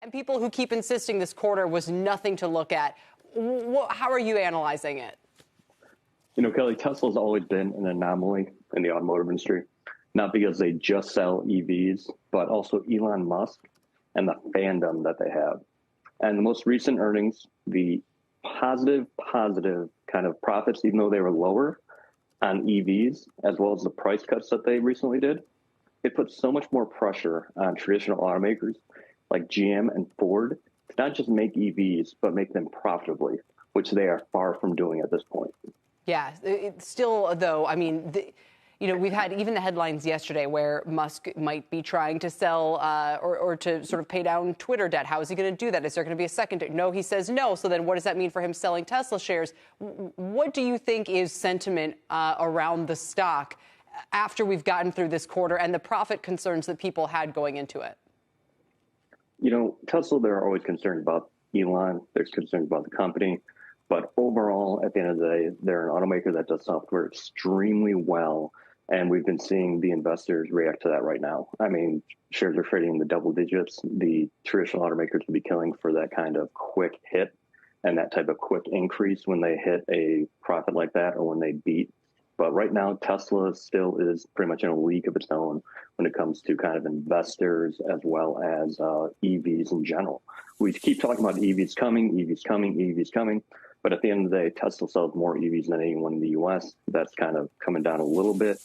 And people who keep insisting this quarter was nothing to look at. How are you analyzing it? You know, Kelly, Tesla's always been an anomaly in the automotive industry, not because they just sell EVs, but also Elon Musk and the fandom that they have. And the most recent earnings, the positive kind of profits, even though they were lower on EVs, as well as the price cuts that they recently did, it puts so much more pressure on traditional automakers like GM and Ford to not just make EVs, but make them profitably, which they are far from doing at this point. Yeah, it's still, though, I mean, we've had even the headlines yesterday where Musk might be trying to sell or to sort of pay down Twitter debt. How is he going to do that? Is there going to be a second? No, he says no. So then what does that mean for him selling Tesla shares? What do you think is sentiment around the stock after we've gotten through this quarter and the profit concerns that people had going into it? You know, Tesla, they're always concerned about Elon. They're concerned about the company. But overall, at the end of the day, they're an automaker that does software extremely well. And we've been seeing the investors react to that right now. I mean, shares are trading in the double digits. The traditional automakers will be killing for that kind of quick hit and that type of quick increase when they hit a profit like that or when they beat. But right now, Tesla still is pretty much in a league of its own when it comes to kind of investors as well as EVs in general. We keep talking about EVs coming, EVs coming, EVs coming. But at the end of the day, Tesla sells more EVs than anyone in the U.S. That's kind of coming down a little bit,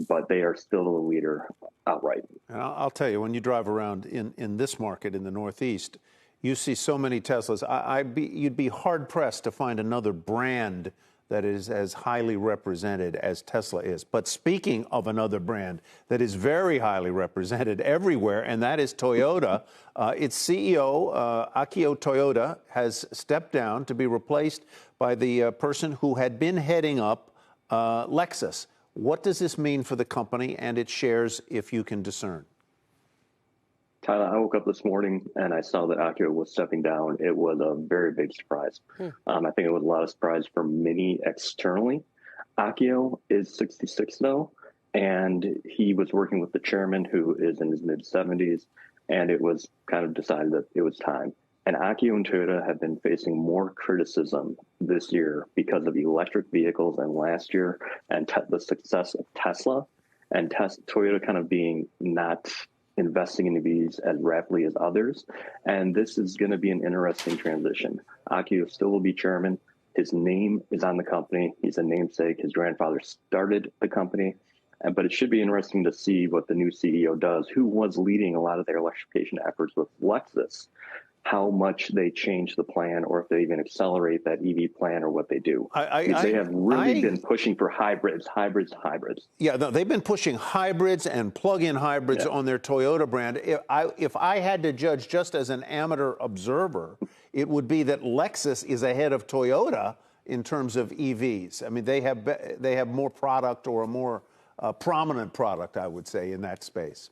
but they are still the leader outright. And I'll tell you, when you drive around in this market in the Northeast, you see so many Teslas. You'd be hard-pressed to find another brand that is as highly represented as Tesla is. But speaking of another brand that is very highly represented everywhere, and that is Toyota, its CEO, Akio Toyoda, has stepped down to be replaced by the person who had been heading up Lexus. What does this mean for the company and its shares, if you can discern? Tyler, I woke up this morning and I saw that Akio was stepping down. It was a very big surprise. I think it was a lot of surprise for many externally. Akio is 66 though, and he was working with the chairman who is in his mid-70s, and it was kind of decided that it was time. And Akio and Toyota have been facing more criticism this year because of electric vehicles and last year and the success of Tesla and Toyota kind of being not investing in EVs as rapidly as others. And this is going to be an interesting transition. Akio still will be chairman. His name is on the company. He's a namesake. His grandfather started the company. But it should be interesting to see what the new CEO does, who was leading a lot of their electrification efforts with Lexus, how much they change the plan or if they even accelerate that EV plan or what they do. They have really been pushing for hybrids. Yeah, no, they've been pushing hybrids and plug-in hybrids on their Toyota brand. If I had to judge just as an amateur observer, it would be that Lexus is ahead of Toyota in terms of EVs. I mean, they have more product or a more prominent product, I would say, in that space.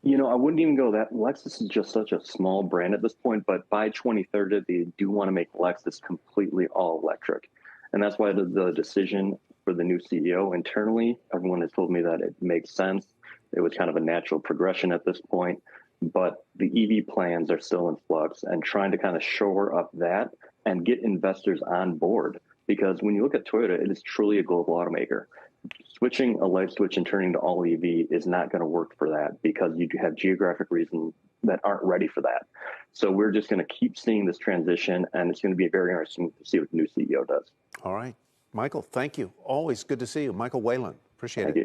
You know, I wouldn't even go that. Lexus is just such a small brand at this point, but by 2030, they do want to make Lexus completely all electric. And that's why the decision for the new CEO internally, everyone has told me that it makes sense. It was kind of a natural progression at this point, but the EV plans are still in flux and trying to kind of shore up that and get investors on board. Because when you look at Toyota, it is truly a global automaker. Switching a light switch and turning to all EV is not going to work for that because you do have geographic reasons that aren't ready for that. So we're just going to keep seeing this transition, and it's going to be very interesting to see what the new CEO does. All right. Michael, thank you. Always good to see you. Michael Whalen. Appreciate it. Thank you.